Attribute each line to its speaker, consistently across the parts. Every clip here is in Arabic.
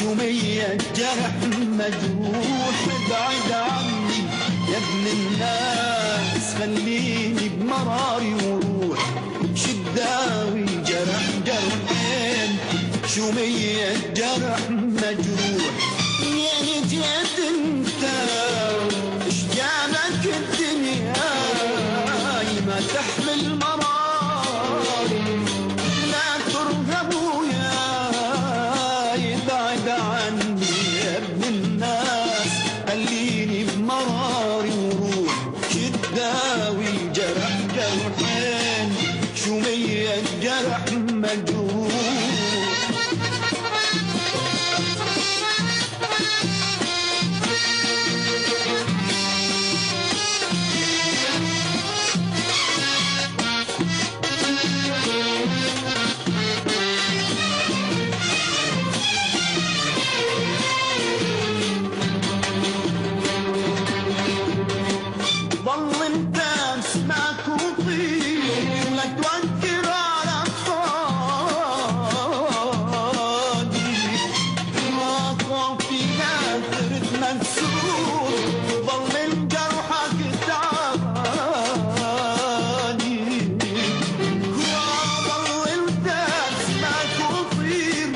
Speaker 1: شومية جرح مجروح. ابعد عني يا ابن الناس، خليني بمراري وروح. شداوي جرح جرحين، شومية جرح مجروح. منين جيت انت؟ اش جابك الدنيا ما تحمل مراري؟ لا ترهبوا يا يبعد عني يا ابن الناس، خليني بمراري وروح. شداوي جرح جرحين، شومية جرح مجروح. ضل انت اسمك وطير، لا توكر على الفاضي. خطوة في آخرة منسور، ضل جرحك تعباني. ضل انت اسمك وطير،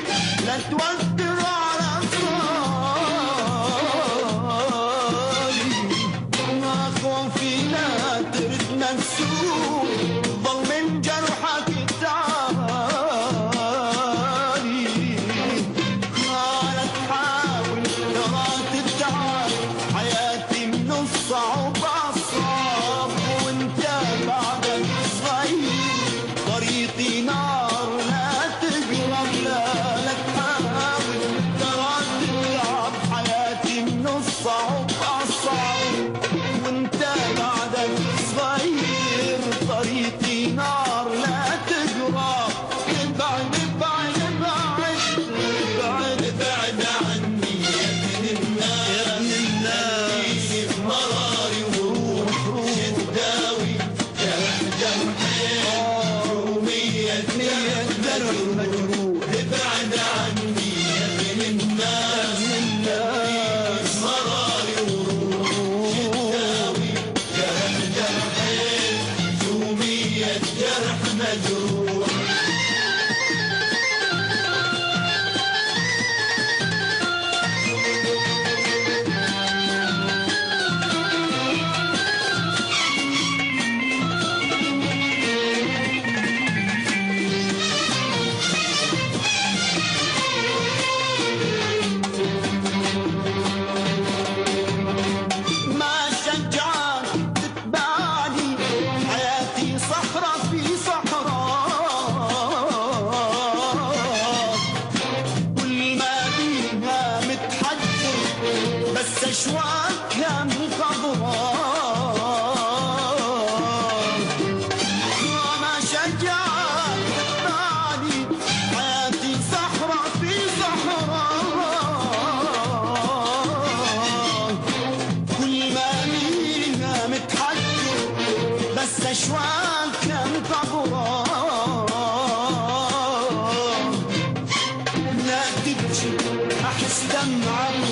Speaker 1: لا توكر على الفاضي. خوفي لا ترد منسوب، ضل من جرحك تعالي. لا تحاول ترى تتعب، حياتي من الصعب أصعب. وانت بعدك صغير، طريقي نار لا تقرب. لا تحاول ترى تتعب، حياتي من الصعب أصعب. وانت بعدك صغير، طريقي نار لا تقرب. ابعد ابعد ابعد ابعد ابعد عني يا ابن الناس، مراري وروح. شداوي جرح جرحين، شومية جرح مجروح. ابعد عني يا ابن الناس، مراري وروح. شداوي جرح جرحين، شومية جرح مجروح. ما شجعك تتبعني، حياتي صحراء في صحراء. كل ما بيها متحجر، بس اشواكها مخضراء. ما شجعك تتبعني، حياتي صحراء في صحراء. كل ما بيها متحجر، بس اشواكها مخضراء. لا تبكي احس دمعك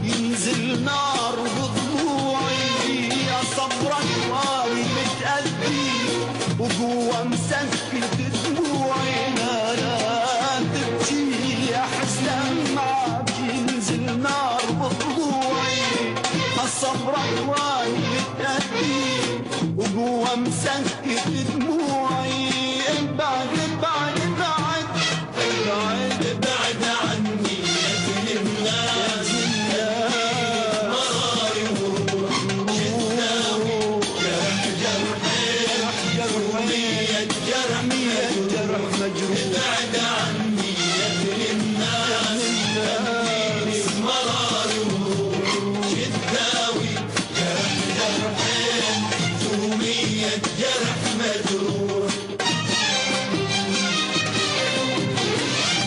Speaker 1: ينزل نار بضلوعي. يا صبرك واري متأذي، وجوا مسكت دموعي. لا لا تبكي احس دمعك ينزل نار بضلوعي. صبرك واري متأذي، وجوا مسكت دموعي.